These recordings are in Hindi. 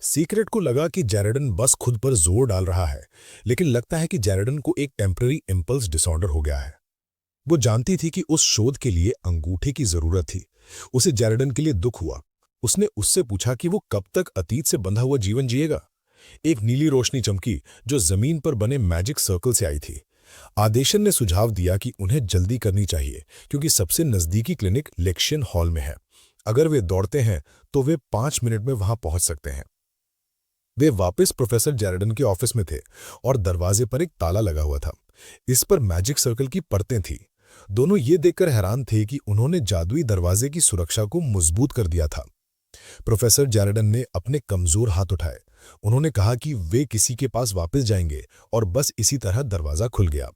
सीक्रेट को लगा कि जेरेडन बस खुद पर जोर डाल रहा है, लेकिन लगता है कि जेरेडन को एक टेम्पररी इम्पल्स डिसऑर्डर हो गया है। वो जानती थी कि उस शोध के लिए अंगूठे की जरूरत थी। उसे जेरेडन के लिए दुख हुआ। उसने उससे पूछा कि वो कब तक अतीत से बंधा हुआ जीवन जिएगा। एक नीली रोशनी चमकी जो जमीन पर बने मैजिक सर्कल से आई थी। आदेशन ने सुझाव दिया कि उन्हें जल्दी करनी चाहिए, क्योंकि सबसे नजदीकी क्लिनिक लेक्शियन हॉल में है। अगर वे दौड़ते हैं तो वे 5 मिनट में वहां पहुंच सकते हैं। वे वापस प्रोफेसर जेरेडन के ऑफिस में थे और दरवाजे पर एक ताला लगा हुआ था। इस पर मैजिक सर्कल की परतें थीं। दोनों ये देखकर हैरान थे कि उन्होंने जादुई दरवाजे की सुरक्षा को मजबूत कर दिया था। प्रोफेसर जेरेडन ने अपने कमजोर हाथ उठाए। उन्होंने कहा कि वे किसी के पास वापस जाएंगे, और बस इसी तरह दरवाजा खुल गया।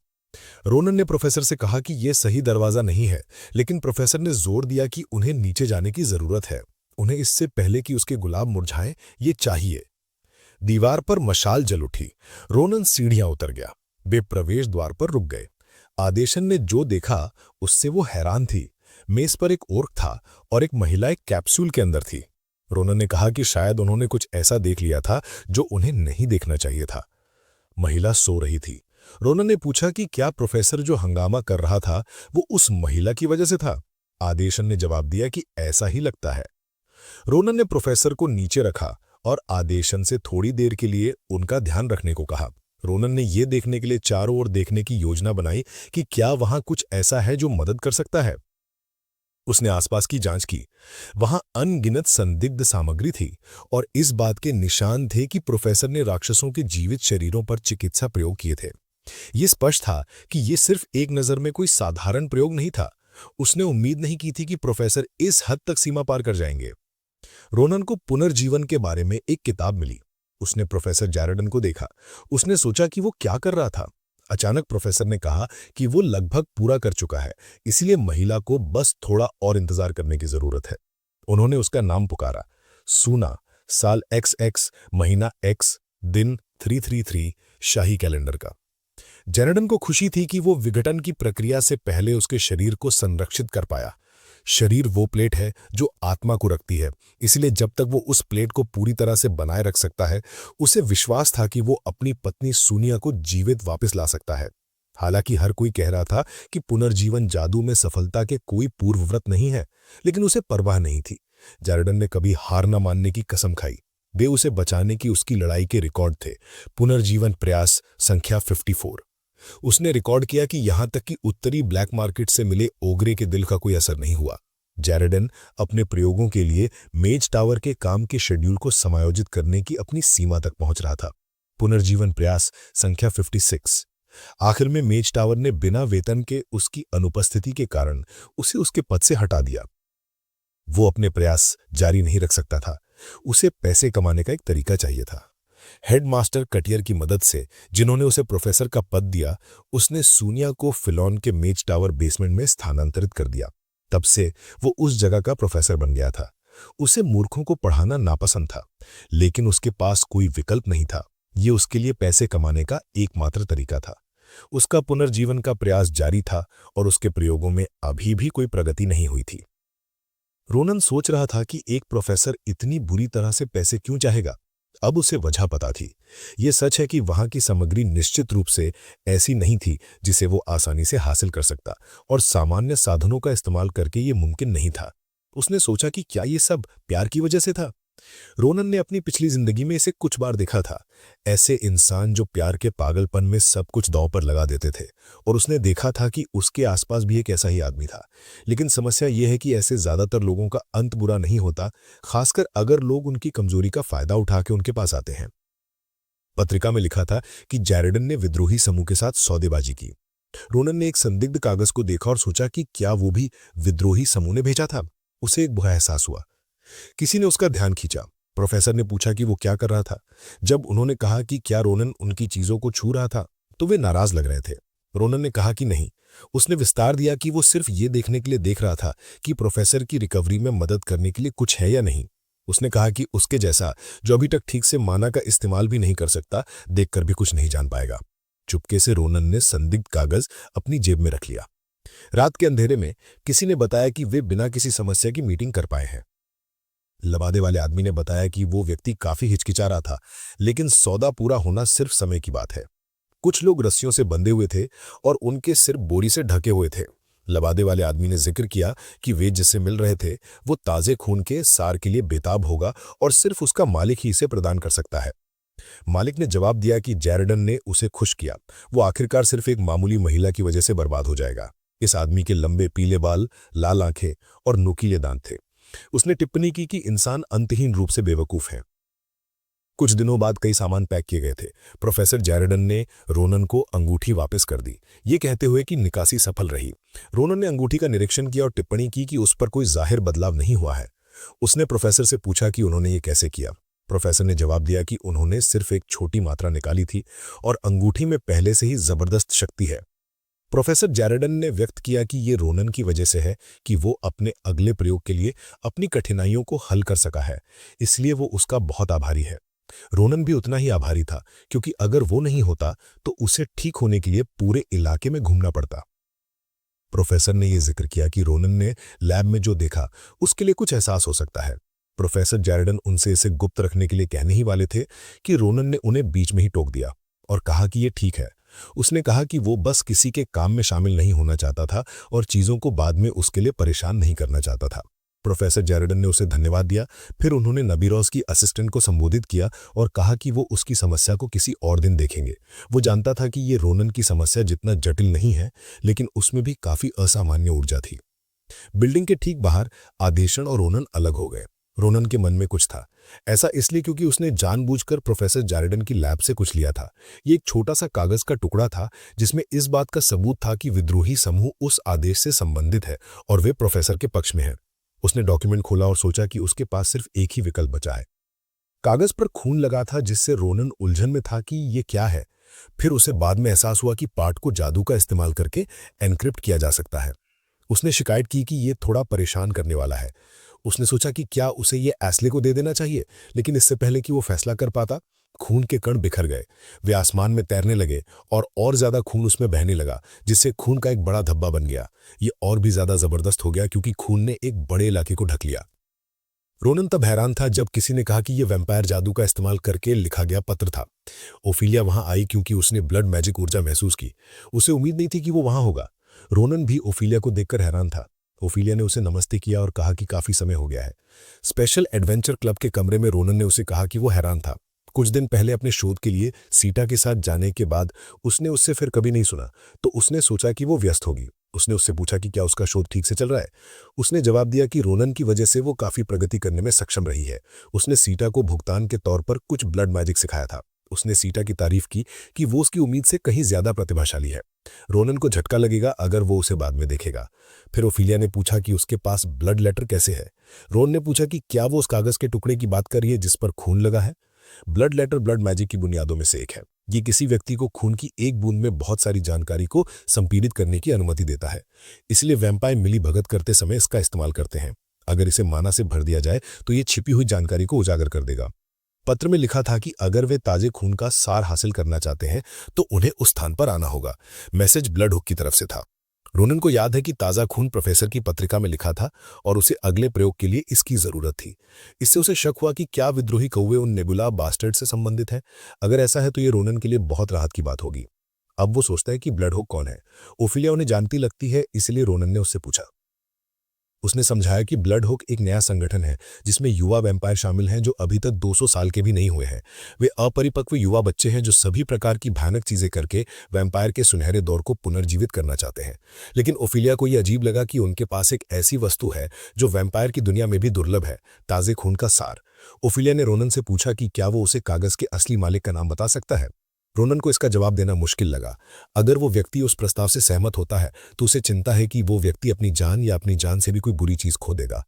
रोनन ने प्रोफेसर से कहा कि यह सही दरवाजा नहीं है, लेकिन प्रोफेसर ने जोर दिया कि उन्हें नीचे जाने की जरूरत है। उन्हें इससे पहले कि उसके गुलाब मुरझाएं, ये चाहिए। दीवार पर मशाल जल उठी। रोनन सीढ़ियां उतर गया। वे प्रवेश द्वार पर रुक गए। आदेशन ने जो देखा उससे वो हैरान थी। मेज पर एक ओर्क था और एक महिला एक कैप्सूल के अंदर थी। रोनन ने कहा कि शायद उन्होंने कुछ ऐसा देख लिया था जो उन्हें नहीं देखना चाहिए था। महिला सो रही थी। रोनन ने पूछा कि क्या प्रोफेसर जो हंगामा कर रहा था वो उस महिला की वजह से था। आदेशन ने जवाब दिया कि ऐसा ही लगता है। रोनन ने प्रोफेसर को नीचे रखा और आदेशन से थोड़ी देर के लिए उनका ध्यान रखने को कहा। रोनन ने यह देखने के लिए चारों ओर देखने की योजना बनाई कि क्या वहां कुछ ऐसा है जो मदद कर सकता है। उसने आसपास की जांच की। वहां अनगिनत संदिग्ध सामग्री थी और इस बात के निशान थे कि प्रोफेसर ने राक्षसों के जीवित शरीरों पर चिकित्सा प्रयोग किए थे। यह स्पष्ट था कि यह सिर्फ एक नजर में कोई साधारण प्रयोग नहीं था। उसने उम्मीद नहीं की थी कि प्रोफेसर इस हद तक सीमा पार कर जाएंगे। रोनन को पुनर्जीवन के बारे में एक किताब मिली। उसने प्रोफेसर जेरेडन को देखा। उसने सोचा कि वो क्या कर रहा था। अचानक प्रोफेसर ने कहा कि वो लगभग पूरा कर चुका है, इसलिए महिला को बस थोड़ा और इंतजार करने की जरूरत है। उन्होंने उसका नाम पुकारा। सूना, साल XX, महीना X, दिन 333 शाही कैलेंडर का। जेरेडन को खुशी थी कि वो विघटन की प्रक्रिया से पहले उसके शरीर को संरक्षित कर पाया। शरीर वो प्लेट है जो आत्मा को रखती है, इसलिए जब तक वो उस प्लेट को पूरी तरह से बनाए रख सकता है, उसे विश्वास था कि वो अपनी पत्नी सूनिया को जीवित वापस ला सकता है। हालांकि हर कोई कह रहा था कि पुनर्जीवन जादू में सफलता के कोई पूर्वव्रत नहीं है, लेकिन उसे परवाह नहीं थी। जेरेडन ने कभी हार न मानने की कसम खाई। वे उसे बचाने की उसकी लड़ाई के रिकॉर्ड थे। पुनर्जीवन प्रयास संख्या 54। उसने रिकॉर्ड किया कि यहां तक कि उत्तरी ब्लैक मार्केट से मिले ओगरे के दिल का कोई असर नहीं हुआ। जेरेडन अपने प्रयोगों के लिए मेज टावर के काम के शेड्यूल को समायोजित करने की अपनी सीमा तक पहुंच रहा था। पुनर्जीवन प्रयास संख्या 56। आखिर में मेज टावर ने बिना वेतन के उसकी अनुपस्थिति के कारण उसे उसके पद से हटा दिया। वो अपने प्रयास जारी नहीं रख सकता था। उसे पैसे कमाने का एक तरीका चाहिए था। हेडमास्टर कटियर की मदद से, जिन्होंने उसे प्रोफेसर का पद दिया, उसने सूनिया को फिलॉन के मेज टावर बेसमेंट में स्थानांतरित कर दिया। तब से वो उस जगह का प्रोफेसर बन गया था। उसे मूर्खों को पढ़ाना नापसंद था, लेकिन उसके पास कोई विकल्प नहीं था। ये उसके लिए पैसे कमाने का एकमात्र तरीका था। उसका पुनर्जीवन का प्रयास जारी था और उसके प्रयोगों में अभी भी कोई प्रगति नहीं हुई थी। रोनन सोच रहा था कि एक प्रोफेसर इतनी बुरी तरह से पैसे क्यों चाहेगा। अब उसे वजह पता थी। यह सच है कि वहां की सामग्री निश्चित रूप से ऐसी नहीं थी जिसे वो आसानी से हासिल कर सकता, और सामान्य साधनों का इस्तेमाल करके यह मुमकिन नहीं था। उसने सोचा कि क्या यह सब प्यार की वजह से था। रोनन ने अपनी पिछली जिंदगी में इसे कुछ बार देखा था। ऐसे इंसान जो प्यार के पागलपन में सब कुछ दांव पर लगा देते थे, और उसने देखा था कि उसके आसपास भी एक ऐसा ही आदमी था। लेकिन समस्या यह है कि ऐसे ज्यादातर लोगों का अंत बुरा नहीं होता, खासकर अगर लोग उनकी कमजोरी का फायदा उठा के उनके पास आते हैं। पत्रिका में लिखा था कि जेरेडन ने विद्रोही समूह के साथ सौदेबाजी की। रोनन ने एक संदिग्ध कागज को देखा और सोचा कि क्या वो भी विद्रोही समूह ने भेजा था। उसे एक बुरा एहसास हुआ। किसी ने उसका ध्यान खींचा। प्रोफेसर ने पूछा कि वो क्या कर रहा था। जब उन्होंने कहा कि क्या रोनन उनकी चीजों को छू रहा था, तो वे नाराज लग रहे थे। रोनन ने कहा कि नहीं। उसने विस्तार दिया कि वो सिर्फ ये देखने के लिए देख रहा था कि प्रोफेसर की रिकवरी में मदद करने के लिए कुछ है या नहीं। उसने कहा कि उसके जैसा जो अभी तक ठीक से माना का इस्तेमाल भी नहीं कर सकता, देखकर भी कुछ नहीं जान पाएगा। चुपके से रोनन ने संदिग्ध कागज अपनी जेब में रख लिया। रात के अंधेरे में किसी ने बताया कि वे बिना किसी समस्या की मीटिंग कर पाए हैं। लबादे वाले आदमी ने बताया कि वो व्यक्ति काफी हिचकिचा रहा था, लेकिन सौदा पूरा होना सिर्फ समय की बात है। कुछ लोग रस्सियों से बंधे हुए थे और उनके सिर बोरी से ढके हुए थे। लबादे वाले आदमी ने जिक्र किया कि वे जिससे मिल रहे थे वो ताजे खून के सार के लिए बेताब होगा और सिर्फ उसका मालिक ही इसे प्रदान कर सकता है। मालिक ने जवाब दिया कि जैरडन ने उसे खुश किया, वो आखिरकार सिर्फ एक मामूली महिला की वजह से बर्बाद हो जाएगा। इस आदमी के लंबे पीले बाल, लाल आंखें और नुकीले दांत थे। उसने टिप्पणी की कि इंसान अंतहीन रूप से बेवकूफ है। कुछ दिनों बाद कई सामान पैक किए गए थे। प्रोफेसर जैरडन ने रोनन को अंगूठी वापस कर दी, ये कहते हुए कि निकासी सफल रही। रोनन ने अंगूठी का निरीक्षण किया और टिप्पणी की कि उस पर कोई जाहिर बदलाव नहीं हुआ है। उसने प्रोफेसर से पूछा कि उन्होंने ये कैसे किया। प्रोफेसर ने जवाब दिया कि उन्होंने सिर्फ एक छोटी मात्रा निकाली थी और अंगूठी में पहले से ही जबरदस्त शक्ति है। प्रोफेसर जैरडन ने व्यक्त किया कि ये रोनन की वजह से है कि वो अपने अगले प्रयोग के लिए अपनी कठिनाइयों को हल कर सका है, इसलिए वो उसका बहुत आभारी है। रोनन भी उतना ही आभारी था, क्योंकि अगर वो नहीं होता तो उसे ठीक होने के लिए पूरे इलाके में घूमना पड़ता। प्रोफेसर ने यह जिक्र किया कि रोनन ने लैब में जो देखा उसके लिए कुछ एहसास हो सकता है। प्रोफेसर जैरडन उनसे इसे गुप्त रखने के लिए कहने ही वाले थे कि रोनन ने उन्हें बीच में ही टोक दिया और कहा कि यह ठीक है। उसने कहा कि वो बस किसी के काम में शामिल नहीं होना चाहता था और चीजों को बाद में उसके लिए परेशान नहीं करना चाहता था। प्रोफेसर जैरडन ने उसे धन्यवाद दिया। फिर उन्होंने नबीरोज की असिस्टेंट को संबोधित किया और कहा कि वो उसकी समस्या को किसी और दिन देखेंगे। वो जानता था कि ये रोनन की समस्या जितना जटिल नहीं है, लेकिन उसमें भी काफी असामान्य ऊर्जा थी। बिल्डिंग के ठीक बाहर आदेशन और रोनन अलग हो गए। रोनन के मन में कुछ था, ऐसा इसलिए क्योंकि उसने जानबूझकर प्रोफेसर जैरडन की लैब से कुछ लिया था। ये एक छोटा सा कागज का टुकड़ा था जिसमें इस बात का सबूत था कि विद्रोही समूह उस आदेश से संबंधित है और वे प्रोफेसर के पक्ष में है। उसने डॉक्यूमेंट खोला और सोचा कि उसके पास सिर्फ एक ही विकल्प बचा है। कागज पर खून लगा था, जिससे रोनन उलझन में था कि ये क्या है। फिर उसे बाद में एहसास हुआ कि पाठ को जादू का इस्तेमाल करके एनक्रिप्ट किया जा सकता है। उसने शिकायत की कि ये थोड़ा परेशान करने वाला है। उसने सोचा कि क्या उसे ये एस्ले को दे देना चाहिए, लेकिन इससे पहले कि वो फैसला कर पाता, खून के कण बिखर गए। वे आसमान में तैरने लगे और ज्यादा खून उसमें बहने लगा, जिससे खून का एक बड़ा धब्बा बन गया। ये और भी ज्यादा जबरदस्त हो गया क्योंकि खून ने एक बड़े इलाके को ढक लिया। रोनन तब हैरान था जब किसी ने कहा कि यह वैम्पायर जादू का इस्तेमाल करके लिखा गया पत्र था। ओफिलिया वहां आई क्योंकि उसने ब्लड मैजिक ऊर्जा महसूस की। उसे उम्मीद नहीं थी कि वो वहां होगा। रोनन भी ओफिलिया को देखकर हैरान था। ओफिलिया ने उसे नमस्ते किया और कहा कि काफी समय हो गया है। स्पेशल एडवेंचर क्लब के कमरे में रोनन ने उसे कहा कि वो हैरान था। कुछ दिन पहले अपने शोध के लिए सीटा के साथ जाने के बाद उसने उससे फिर कभी नहीं सुना, तो उसने सोचा कि वो व्यस्त होगी। उसने उससे पूछा कि क्या उसका शोध ठीक से चल रहा है। उसने जवाब दिया कि रोनन की वजह से वो काफी प्रगति करने में सक्षम रही है। उसने सीटा को भुगतान के तौर पर कुछ ब्लड मैजिक सिखाया था। उसने सीटा की तारीफ की कि वो उसकी उम्मीद से कहीं ज्यादा प्रतिभाशाली है। रोनन को झटका लगेगा अगर वो उसे बाद में देखेगा। फिर ओफिलिया ने पूछा कि उसके पास ब्लड लेटर कैसे है। रोन ने पूछा कि क्या वो उस कागज के टुकड़े की बात कर रही है जिस पर खून लगा है। ब्लड लेटर ब्लड मैजिक की बुनियादों में से एक है। ये किसी व्यक्ति को खून की एक बूंद में बहुत सारी जानकारी को संपीड़ित करने की अनुमति देता है। इसलिए वैम्पायर मिली भगत करते समय इसका इस्तेमाल करते हैं। अगर इसे माना से भर दिया जाए तो ये छिपी हुई जानकारी को उजागर कर देगा। पत्र में लिखा था कि अगर वे ताजे खून का सार हासिल करना चाहते हैं तो उन्हें उस स्थान पर आना होगा। मैसेज ब्लड हुक की तरफ से था। रोनन को याद है कि ताजा खून प्रोफेसर की पत्रिका में लिखा था और उसे अगले प्रयोग के लिए इसकी जरूरत थी। इससे उसे शक हुआ कि क्या विद्रोही कौवे उन नेबुला बास्टर्ड से संबंधित है। अगर ऐसा है तो ये रोनन के लिए बहुत राहत की बात होगी। अब वो सोचता है कि ब्लड हुक कौन है। ओफिलिया उन्हें जानती लगती है, इसलिए रोनन ने उससे पूछा। उसने समझाया कि ब्लड हुक एक नया संगठन है जिसमें युवा वैम्पायर शामिल हैं जो अभी तक 200 साल के भी नहीं हुए हैं। वे अपरिपक्व युवा बच्चे हैं जो सभी प्रकार की भयानक चीजें करके वैम्पायर के सुनहरे दौर को पुनर्जीवित करना चाहते हैं। लेकिन ओफिलिया को यह अजीब लगा कि उनके पास एक ऐसी वस्तु है जो वैम्पायर की दुनिया में भी दुर्लभ है, ताजे खून का सार। ओफिलिया ने रोनन से पूछा कि क्या वो उसे कागज के असली मालिक का नाम बता सकता है। रोनन को इसका जवाब देना मुश्किल लगा। अगर वो व्यक्ति उस प्रस्ताव से सहमत होता है तो उसे चिंता है कि वो व्यक्ति अपनी जान या अपनी जान से भी कोई बुरी चीज खो देगा।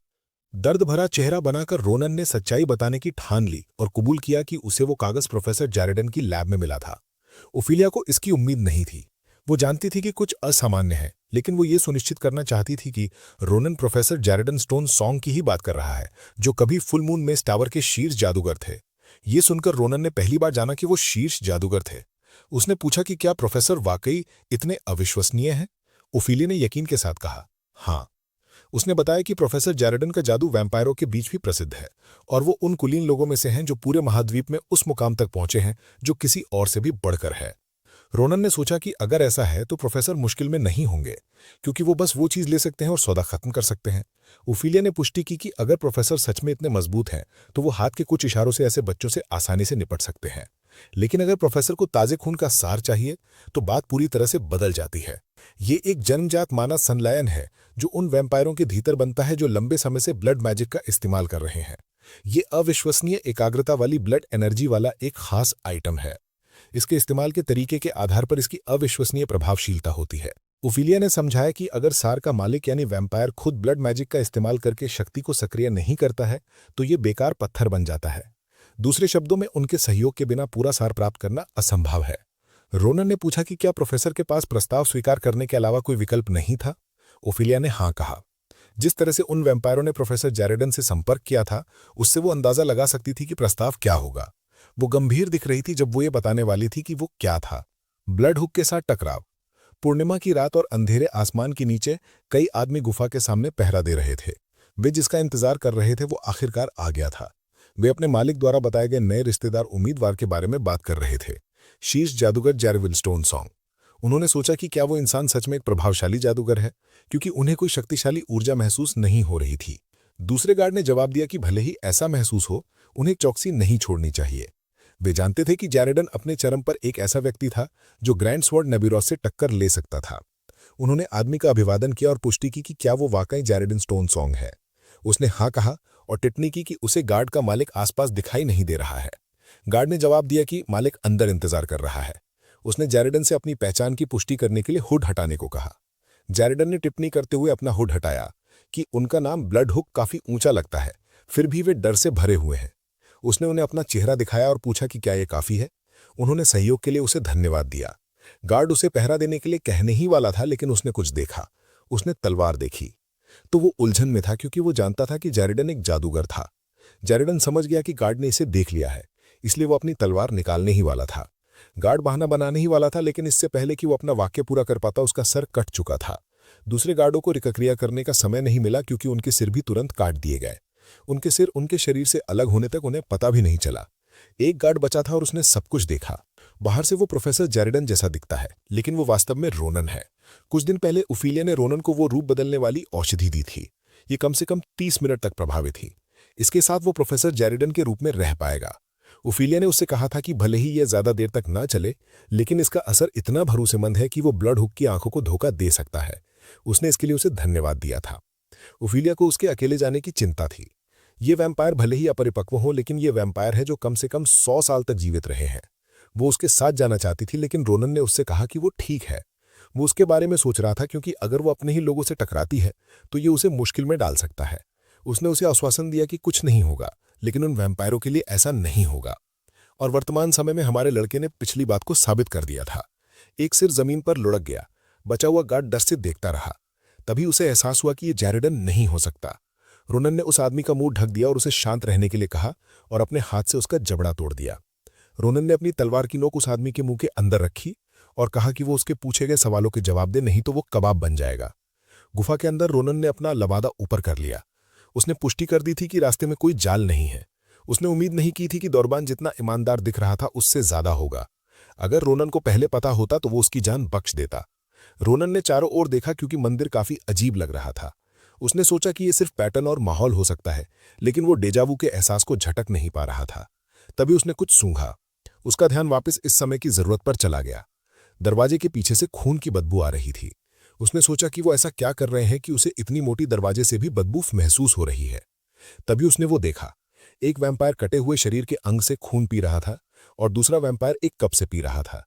दर्द भरा चेहरा बनाकर रोनन ने सच्चाई बताने की ठान ली और कबूल किया कि उसे वो कागज प्रोफेसर जैरडन की लैब में मिला था। ओफिलिया को इसकी उम्मीद नहीं थी। वो जानती थी कि कुछ असामान्य है, लेकिन वो ये सुनिश्चित करना चाहती थी कि रोनन प्रोफेसर जैरडन स्टोन सॉन्ग की ही बात कर रहा है, जो कभी फुल मून में टावर के शीर्ष जादूगर थे। ये सुनकर रोनन ने पहली बार जाना कि वो शीर्ष जादूगर थे। उसने पूछा कि क्या प्रोफेसर वाकई इतने अविश्वसनीय हैं। ओफिलिया ने यकीन के साथ कहा, हाँ। उसने बताया कि प्रोफेसर जेरेडन का जादू वैम्पायरों के बीच भी प्रसिद्ध है और वो उन कुलीन लोगों में से हैं जो पूरे महाद्वीप में उस मुकाम तक पहुंचे हैं जो किसी और से भी बढ़कर है। रोनन ने सोचा कि अगर ऐसा है तो प्रोफेसर मुश्किल में नहीं होंगे, क्योंकि वो बस वो चीज ले सकते हैं और सौदा खत्म कर सकते हैं। ओफिलिया ने पुष्टि की कि अगर प्रोफेसर सच में इतने मजबूत हैं तो वो हाथ के कुछ इशारों से ऐसे बच्चों से आसानी से निपट सकते हैं। लेकिन अगर प्रोफेसर को ताजे खून का सार चाहिए तो बात पूरी तरह से बदल जाती है। ये एक जन्मजात मानव संलयन है जो उन वैम्पायरों के भीतर बनता है जो लंबे समय से ब्लड मैजिक का इस्तेमाल कर रहे हैं। ये अविश्वसनीय एकाग्रता वाली ब्लड एनर्जी वाला एक खास आइटम है। इसके इस्तेमाल के तरीके के आधार पर इसकी अविश्वसनीय प्रभावशीलता होती है। ओफिलिया ने समझाया कि अगर सार का मालिक यानी वैम्पायर खुद ब्लड मैजिक का इस्तेमाल करके शक्ति को सक्रिय नहीं करता है तो ये बेकार पत्थर बन जाता है। दूसरे शब्दों में उनके सहयोग के बिना पूरा सार प्राप्त करना असंभव है। रोनन ने पूछा कि क्या प्रोफेसर के पास प्रस्ताव स्वीकार करने के अलावा कोई विकल्प नहीं था। ओफिलिया ने हाँ कहा। जिस तरह से उन वैम्पायरों ने प्रोफेसर जेरेडन से संपर्क किया था उससे वो अंदाजा लगा सकती थी कि प्रस्ताव क्या होगा। वो गंभीर दिख रही थी जब वो ये बताने वाली थी कि वो क्या था। ब्लड हुक के साथ टकराव। पूर्णिमा की रात और अंधेरे आसमान के नीचे कई आदमी गुफा के सामने पहरा दे रहे थे। वे जिसका इंतजार कर रहे थे वो आखिरकार आ गया था। वे अपने मालिक द्वारा बताए गए नए रिश्तेदार उम्मीदवार के बारे में बात कर रहे थे, शीर्ष जादूगर जेरेविल स्टोन सॉन्ग। उन्होंने सोचा कि क्या वो इंसान सच में एक प्रभावशाली जादूगर है, क्योंकि उन्हें कोई शक्तिशाली ऊर्जा महसूस नहीं हो रही थी। दूसरे गार्ड ने जवाब दिया कि भले ही ऐसा महसूस हो, उन्हें चौकसी नहीं छोड़नी चाहिए। वे जानते थे कि जेरेडन अपने चरम पर एक ऐसा व्यक्ति था जो ग्रैंड स्वॉर्ड नेबिरोस से टक्कर ले सकता था। उन्होंने आदमी का अभिवादन किया और पुष्टि की कि क्या वो वाकई जेरेडन स्टोन सॉन्ग है। उसने हाँ कहा और टिप्पणी की कि उसे गार्ड का मालिक आसपास दिखाई नहीं दे रहा है। गार्ड ने जवाब दिया कि मालिक अंदर इंतजार कर रहा है। उसने जेरेडन से अपनी पहचान की पुष्टि करने के लिए हुड हटाने को कहा। जेरेडन ने टिप्पणी करते हुए अपना हुड हटाया कि उनका नाम ब्लड हुक काफी ऊंचा लगता है, फिर भी वे डर से भरे हुए हैं। उसने उन्हें अपना चेहरा दिखाया और पूछा कि क्या यह काफी है। उन्होंने सहयोग के लिए उसे धन्यवाद दिया। गार्ड उसे पहरा देने के लिए कहने ही वाला था, लेकिन उसने कुछ देखा। उसने तलवार देखी तो वो उलझन में था, क्योंकि वो जानता था कि जेरेडन एक जादूगर था। जेरेडन समझ गया कि गार्ड ने इसे देख लिया है, इसलिए वो अपनी तलवार निकालने ही वाला था। गार्ड बहाना बनाने ही वाला था, लेकिन इससे पहले कि वो अपना वाक्य पूरा कर पाता उसका सर कट चुका था। दूसरे गार्डों को रिक्रिया करने का समय नहीं मिला, क्योंकि उनके सिर भी तुरंत काट दिए गए। उनके सिर उनके शरीर से अलग होने तक उन्हें पता भी नहीं चला। एक गार्ड बचा था और उसने सब कुछ देखा। बाहर से वो प्रोफेसर जेरेडन जैसा दिखता है, लेकिन वो वास्तव में रोनन है। कुछ दिन पहले ओफिलिया ने रोनन को वो रूप बदलने वाली औषधि दी थी। ये कम से कम 30 मिनट तक प्रभावी थी। इसके साथ वो प्रोफेसर जेरेडन के रूप में रह पाएगा। ओफिलिया ने उससे कहा था कि भले ही यह ज्यादा देर तक ना चले, लेकिन इसका असर इतना भरोसेमंद है कि वो ब्लड हुक की आंखों को धोखा दे सकता है। उसने इसके लिए उसे धन्यवाद दिया था। ओफिलिया को उसके अकेले जाने की चिंता थी। ये वैम्पायर भले ही अपरिपक्व हो, लेकिन ये वैम्पायर है जो कम से कम 100 साल तक जीवित रहे हैं। वो उसके साथ जाना चाहती थी, लेकिन रोनन ने उससे कहा कि वो ठीक है। वो उसके बारे में सोच रहा था, क्योंकि अगर वो अपने ही लोगों से टकराती है तो ये उसे मुश्किल में डाल सकता है। उसने उसे आश्वासन दिया कि कुछ नहीं होगा, लेकिन उन वैम्पायरों के लिए ऐसा नहीं होगा। और वर्तमान समय में हमारे लड़के ने पिछली बात को साबित कर दिया था। एक सिर जमीन पर लुढ़क गया। बचा हुआ गार्ड डर से देखता रहा। तभी उसे एहसास हुआ कि यह जेरेडन नहीं हो सकता। रोनन ने उस आदमी का मुंह ढक दिया और उसे शांत रहने के लिए कहा और अपने हाथ से उसका जबड़ा तोड़ दिया। रोनन ने अपनी तलवार की नोक उस आदमी के मुंह के अंदर रखी और कहा कि वो उसके पूछे गए सवालों के जवाब दे, नहीं तो वो कबाब बन जाएगा। गुफा के अंदर रोनन ने अपना लबादा ऊपर कर लिया। उसने पुष्टि कर दी थी कि रास्ते में कोई जाल नहीं है। उसने उम्मीद नहीं की थी कि दौरबान जितना ईमानदार दिख रहा था उससे ज्यादा होगा। अगर रोनन को पहले पता होता तो वो उसकी जान बख्श देता। रोनन ने चारों ओर देखा, क्योंकि मंदिर काफी अजीब लग रहा था। उसने सोचा कि यह सिर्फ पैटर्न और माहौल हो सकता है, लेकिन वो डेजावू के एहसास को झटक नहीं पा रहा था। तभी उसने कुछ सूंघा। उसका ध्यान वापस इस समय की जरूरत पर चला गया। दरवाजे के पीछे से खून की बदबू आ रही थी। उसने सोचा कि वो ऐसा क्या कर रहे हैं कि उसे इतनी मोटी दरवाजे से भी बदबू महसूस हो रही है। तभी उसने वो देखा। एक वैम्पायर कटे हुए शरीर के अंग से खून पी रहा था और दूसरा वैम्पायर एक कप से पी रहा था।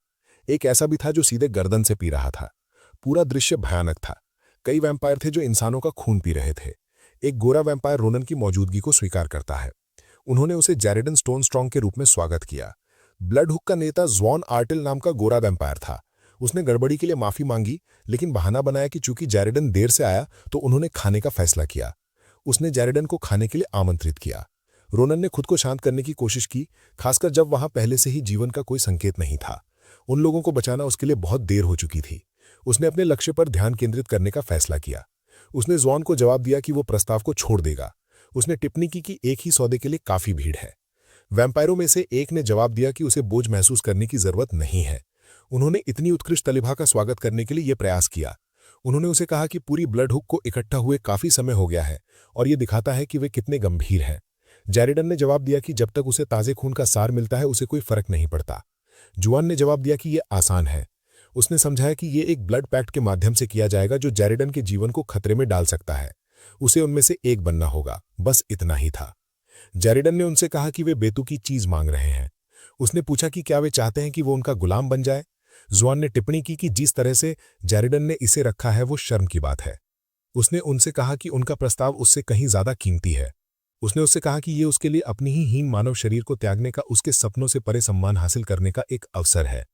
एक ऐसा भी था जो सीधे गर्दन से पी रहा था। पूरा दृश्य भयानक था। कई वैम्पायर थे जो इंसानों का खून पी रहे थे। एक गोरा वैम्पायर रोनन की मौजूदगी को स्वीकार करता है। उन्होंने उसे जेरेडन स्टोन स्ट्रॉन्ग के रूप में स्वागत किया। ब्लड हुक का नेता ज्वान आर्टिल नाम का गोरा वैम्पायर था। उसने गड़बड़ी के लिए माफी मांगी, लेकिन बहाना बनाया कि चूंकि जेरेडन देर से आया तो उन्होंने खाने का फैसला किया। उसने जेरेडन को खाने के लिए आमंत्रित किया। रोनन ने खुद को शांत करने की कोशिश की, खासकर जब वहां पहले से ही जीवन का कोई संकेत नहीं था। उन लोगों को बचाना उसके लिए बहुत देर हो चुकी थी। उसने अपने लक्ष्य पर ध्यान केंद्रित करने का फैसला किया। उसने जुआन को जवाब दिया कि वो प्रस्ताव को छोड़ देगा। उसने टिप्पणी की कि एक ही सौदे के लिए काफी भीड़ है। वैम्पायरों में से एक ने जवाब दिया कि उसे बोझ महसूस करने की जरूरत नहीं है। उन्होंने इतनी उत्कृष्ट तलिभा का स्वागत करने के लिए यह प्रयास किया। उन्होंने उसे कहा कि पूरी ब्लड हुक को इकट्ठा हुए काफी समय हो गया है और यह दिखाता है कि वे कितने गंभीर हैं। जेरेडन ने जवाब दिया कि जब तक उसे ताजे खून का सार मिलता है उसे कोई फर्क नहीं पड़ता। जुआन ने जवाब दिया कि यह आसान है। उसने समझाया कि यह एक ब्लड पैक्ट के माध्यम से किया जाएगा जो जेरेडन के जीवन को खतरे में डाल सकता है। उसे उनमें से एक बनना होगा, बस इतना ही था। जेरेडन ने उनसे कहा कि वे बेतुकी चीज मांग रहे हैं। उसने पूछा कि क्या वे चाहते हैं कि वो उनका गुलाम बन जाए। जुआन ने टिप्पणी की कि जिस तरह से जेरेडन ने इसे रखा है वो शर्म की बात है। उसने उनसे कहा कि उनका प्रस्ताव उससे कहीं ज्यादा कीमती है। उसने उससे कहा कि ये उसके लिए अपनी ही हीन मानव शरीर को त्यागने का, उसके सपनों से परे सम्मान हासिल करने का एक अवसर है।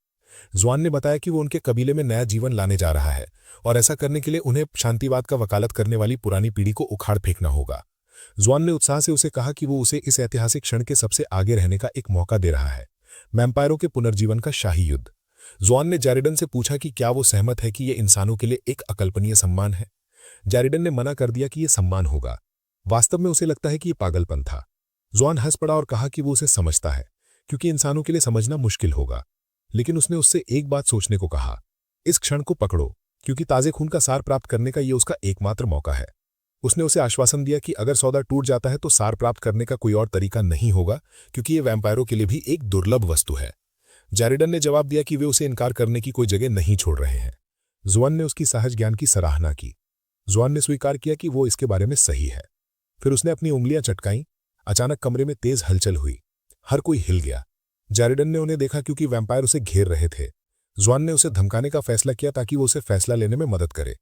जुआन ने बताया कि वो उनके कबीले में नया जीवन लाने जा रहा है और ऐसा करने के लिए उन्हें शांतिवाद का वकालत करने वाली पुरानी पीढ़ी को उखाड़ फेंकना होगा। जुआन ने उत्साह से उसे कहा कि वो उसे इस ऐतिहासिक क्षण के सबसे आगे रहने का एक मौका दे रहा है, वैम्पायरों के पुनर्जीवन का शाही युद्ध। जुआन ने जेरेडन से पूछा कि क्या वो सहमत है कि यह इंसानों के लिए एक अकल्पनीय सम्मान है। जेरेडन ने मना कर दिया कि यह सम्मान होगा। वास्तव में उसे लगता है कि यह पागलपन था। जुआन हंस पड़ा और कहा कि वो उसे समझता है, क्योंकि इंसानों के लिए समझना मुश्किल होगा। लेकिन उसने उससे एक बात सोचने को कहा, इस क्षण को पकड़ो, क्योंकि ताजे खून का सार प्राप्त करने का यह उसका एकमात्र मौका है। उसने उसे आश्वासन दिया कि अगर सौदा टूट जाता है तो सार प्राप्त करने का कोई और तरीका नहीं होगा, क्योंकि यह वैम्पायरों के लिए भी एक दुर्लभ वस्तु है। जेरेडन ने जवाब दिया कि वे उसे इनकार करने की कोई जगह नहीं छोड़ रहे हैं। जुआन ने उसकी सहज ज्ञान की सराहना की। जुआन ने स्वीकार किया कि वो इसके बारे में सही है। फिर उसने अपनी उंगलियां चटकाईं। अचानक कमरे में तेज हलचल हुई। हर कोई हिल गया। जेरेडन ने उन्हें देखा क्योंकि वैम्पायर उसे घेर रहे थे। जुआन ने उसे धमकाने का फैसला किया ताकि वो उसे फैसला लेने में मदद करे।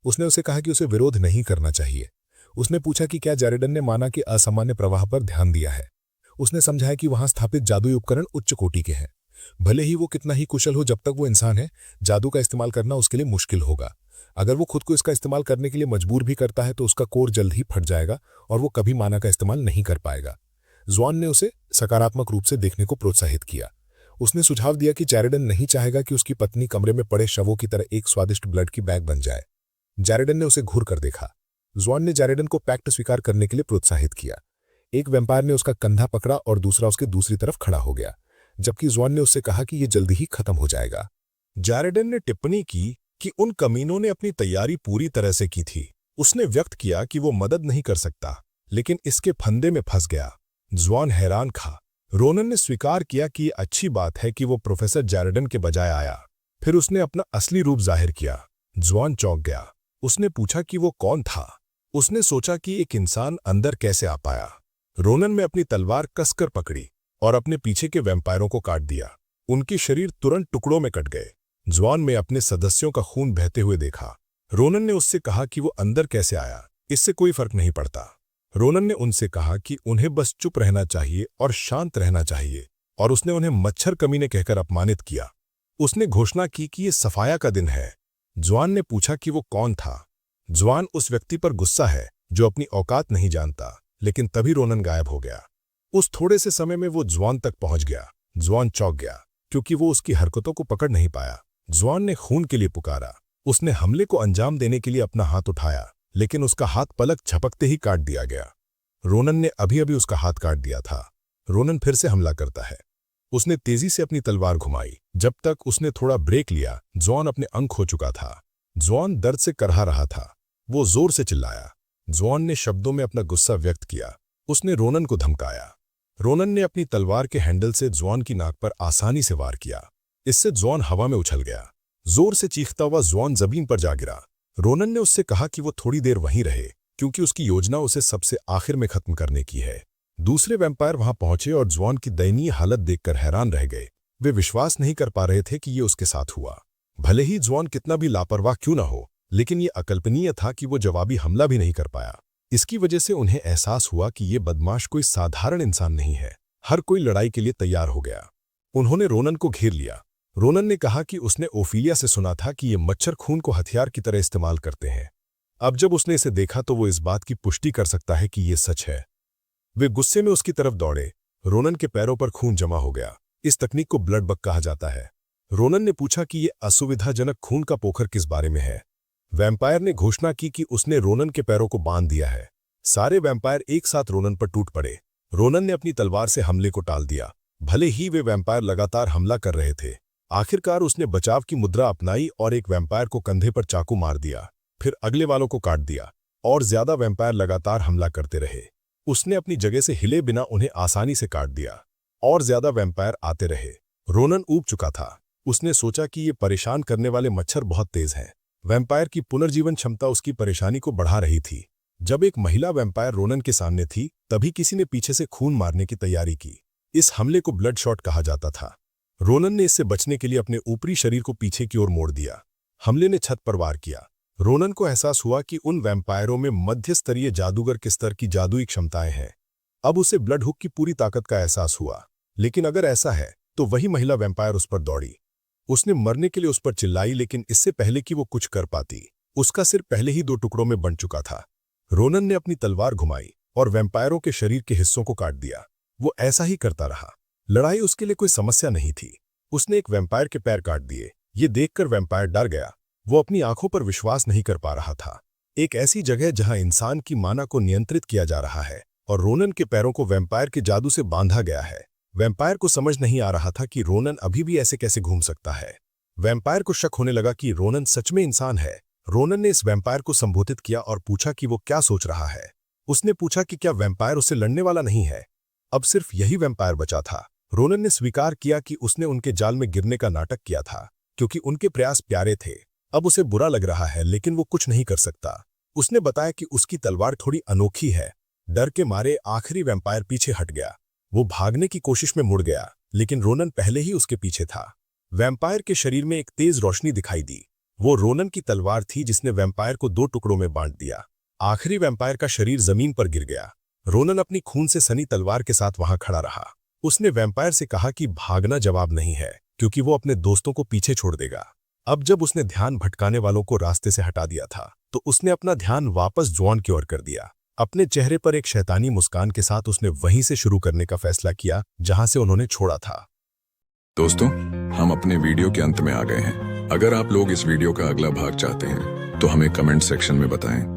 उसने उसे कहा कि उसे विरोध नहीं करना चाहिए। उसने पूछा कि क्या जेरेडन ने माना कि असामान्य प्रवाह पर ध्यान दिया है। उसने समझाया कि वहां स्थापित जादुई उपकरण उच्च कोटि के हैं। भले ही वो कितना ही कुशल हो, जब तक वो इंसान है, जादू का इस्तेमाल करना उसके लिए मुश्किल होगा। अगर वो खुद को इसका इस्तेमाल करने के लिए मजबूर भी करता है तो उसका कोर जल्द ही फट जाएगा और वो कभी माना का इस्तेमाल नहीं कर पाएगा। जुआन ने उसे सकारात्मक रूप से देखने को प्रोत्साहित किया। उसने सुझाव दिया कि जेरेडन नहीं चाहेगा कि उसकी पत्नी कमरे में पड़े शवों की तरह एक स्वादिष्ट ब्लड की बैग बन जाए। जेरेडन ने उसे घूर कर देखा। जुआन ने जेरेडन को पैक्ट स्वीकार करने के लिए प्रोत्साहित किया। एक वैम्पायर ने उसका कंधा पकड़ा और दूसरा उसके दूसरी तरफ खड़ा हो गया, जबकि जुआन ने उससे कहा कि यह जल्दी ही खत्म हो जाएगा। जेरेडन ने टिप्पणी की कि उन कमीनों ने अपनी तैयारी पूरी तरह से की थी। उसने व्यक्त किया कि वो मदद नहीं कर सकता, लेकिन इसके फंदे में फंस गया। जुआन हैरान था। रोनन ने स्वीकार किया कि यह अच्छी बात है कि वो प्रोफेसर जेरेडन के बजाय आया। फिर उसने अपना असली रूप जाहिर किया। जुआन चौंक गया। उसने पूछा कि वो कौन था। उसने सोचा कि एक इंसान अंदर कैसे आ पाया। रोनन ने अपनी तलवार कसकर पकड़ी और अपने पीछे के वैम्पायरों को काट दिया। उनके शरीर तुरंत टुकड़ों में कट गए। जुआन में अपने सदस्यों का खून बहते हुए देखा। रोनन ने उससे कहा कि वो अंदर कैसे आया, इससे कोई फर्क नहीं पड़ता। रोनन ने उनसे कहा कि उन्हें बस चुप रहना चाहिए और शांत रहना चाहिए, और उसने उन्हें मच्छर कमीने कहकर अपमानित किया। उसने घोषणा की कि ये सफाया का दिन है। जुआन ने पूछा कि वो कौन था। जुआन उस व्यक्ति पर गुस्सा है जो अपनी औकात नहीं जानता, लेकिन तभी रोनन गायब हो गया। उस थोड़े से समय में वो जुआन तक पहुंच गया। जुआन चौंक गया क्योंकि वो उसकी हरकतों को पकड़ नहीं पाया। जुआन ने खून के लिए पुकारा। उसने हमले को अंजाम देने के लिए अपना हाथ उठाया, लेकिन उसका हाथ पलक झपकते ही काट दिया गया। रोनन ने अभी अभी उसका हाथ काट दिया था। रोनन फिर से हमला करता है। उसने तेजी से अपनी तलवार घुमाई। जब तक उसने थोड़ा ब्रेक लिया, जुआन अपने अंग खो चुका था। जुआन दर्द से करहा रहा था। वो जोर से चिल्लाया। जुआन ने शब्दों में अपना गुस्सा व्यक्त किया। उसने रोनन को धमकाया। रोनन ने अपनी तलवार के हैंडल से जुआन की नाक पर आसानी से वार किया। इससे जुआन हवा में उछल गया। जोर से चीखता हुआ जुआन जमीन पर जा गिरा। रोनन ने उससे कहा कि वो थोड़ी देर वहीं रहे, क्योंकि उसकी योजना उसे सबसे आखिर में खत्म करने की है। दूसरे वैम्पायर वहां पहुंचे और जुआन की दयनीय हालत देखकर हैरान रह गए। वे विश्वास नहीं कर पा रहे थे कि ये उसके साथ हुआ। भले ही जुआन कितना भी लापरवाह क्यों न हो, लेकिन ये अकल्पनीय था कि वो जवाबी हमला भी नहीं कर पाया। इसकी वजह से उन्हें एहसास हुआ कि ये बदमाश कोई साधारण इंसान नहीं है। हर कोई लड़ाई के लिए तैयार हो गया। उन्होंने रोनन को घेर लिया। रोनन ने कहा कि उसने ओफिलिया से सुना था कि ये मच्छर खून को हथियार की तरह इस्तेमाल करते हैं। अब जब उसने इसे देखा तो वो इस बात की पुष्टि कर सकता है कि ये सच है। वे गुस्से में उसकी तरफ दौड़े। रोनन के पैरों पर खून जमा हो गया। इस तकनीक को ब्लड बग कहा जाता है। रोनन ने पूछा कि ये असुविधाजनक खून का पोखर किस बारे में है। वैम्पायर ने घोषणा की कि उसने रोनन के पैरों को बांध दिया है। सारे वैम्पायर एक साथ रोनन पर टूट पड़े। रोनन ने अपनी तलवार से हमले को टाल दिया। भले ही वे वैम्पायर लगातार हमला कर रहे थे, आखिरकार उसने बचाव की मुद्रा अपनाई और एक वैम्पायर को कंधे पर चाकू मार दिया। फिर अगले वालों को काट दिया और ज्यादा वैम्पायर लगातार हमला करते रहे। उसने अपनी जगह से हिले बिना उन्हें आसानी से काट दिया और ज्यादा वैम्पायर आते रहे। रोनन ऊब चुका था। उसने सोचा कि ये परेशान करने वाले मच्छर बहुत तेज हैं। वैम्पायर की पुनर्जीवन क्षमता उसकी परेशानी को बढ़ा रही थी। जब एक महिला वैम्पायर रोनन के सामने थी, तभी किसी ने पीछे से खून मारने की तैयारी की। इस हमले को ब्लड शॉट कहा जाता था। रोनन ने इससे बचने के लिए अपने ऊपरी शरीर को पीछे की ओर मोड़ दिया। हमले ने छत पर वार किया। रोनन को एहसास हुआ कि उन वैम्पायरों में मध्य स्तरीय जादूगर के स्तर की जादुई क्षमताएं हैं। अब उसे ब्लड हुक की पूरी ताकत का एहसास हुआ। लेकिन अगर ऐसा है तो वही महिला वैम्पायर उस पर दौड़ी। उसने मरने के लिए उस पर चिल्लाई, लेकिन इससे पहले कि वो कुछ कर पाती, उसका सिर पहले ही 2 टुकड़ों में बंट चुका था। रोनन ने अपनी तलवार घुमाई और वैम्पायरों के शरीर के हिस्सों को काट दिया। वो ऐसा ही करता रहा। लड़ाई उसके लिए कोई समस्या नहीं थी। उसने एक वैम्पायर के पैर काट दिए। ये देखकर वैम्पायर डर गया। वो अपनी आंखों पर विश्वास नहीं कर पा रहा था। एक ऐसी जगह जहां इंसान की माना को नियंत्रित किया जा रहा है और रोनन के पैरों को वैम्पायर के जादू से बांधा गया है। वैम्पायर को समझ नहीं आ रहा था कि रोनन अभी भी ऐसे कैसे घूम सकता है। वैम्पायर को शक होने लगा कि रोनन सच में इंसान है। रोनन ने इस वैम्पायर को संबोधित किया और पूछा कि वो क्या सोच रहा है। उसने पूछा कि क्या वैम्पायर उससे लड़ने वाला नहीं है। अब सिर्फ यही वैम्पायर बचा था। रोनन ने स्वीकार किया कि उसने उनके जाल में गिरने का नाटक किया था, क्योंकि उनके प्रयास प्यारे थे। अब उसे बुरा लग रहा है, लेकिन वो कुछ नहीं कर सकता। उसने बताया कि उसकी तलवार थोड़ी अनोखी है। डर के मारे आखिरी वैम्पायर पीछे हट गया। वो भागने की कोशिश में मुड़ गया, लेकिन रोनन पहले ही उसके पीछे था। वैम्पायर के शरीर में एक तेज रोशनी दिखाई दी। वो रोनन की तलवार थी जिसने वैम्पायर को 2 टुकड़ों में बांट दिया। आखिरी वैम्पायर का शरीर जमीन पर गिर गया। रोनन अपनी खून से सनी तलवार के साथ वहां खड़ा रहा। उसने वैम्पायर से कहा कि भागना जवाब नहीं है, क्योंकि वो अपने दोस्तों को पीछे छोड़ देगा। अब जब उसने ध्यान भटकाने वालों को रास्ते से हटा दिया था, तो उसने अपना ध्यान वापस जॉन की ओर कर दिया। अपने चेहरे पर एक शैतानी मुस्कान के साथ उसने वहीं से शुरू करने का फैसला किया जहां से उन्होंने छोड़ा था। दोस्तों, हम अपने वीडियो के अंत में आ गए हैं। अगर आप लोग इस वीडियो का अगला भाग चाहते हैं तो हमें कमेंट सेक्शन में बताएं।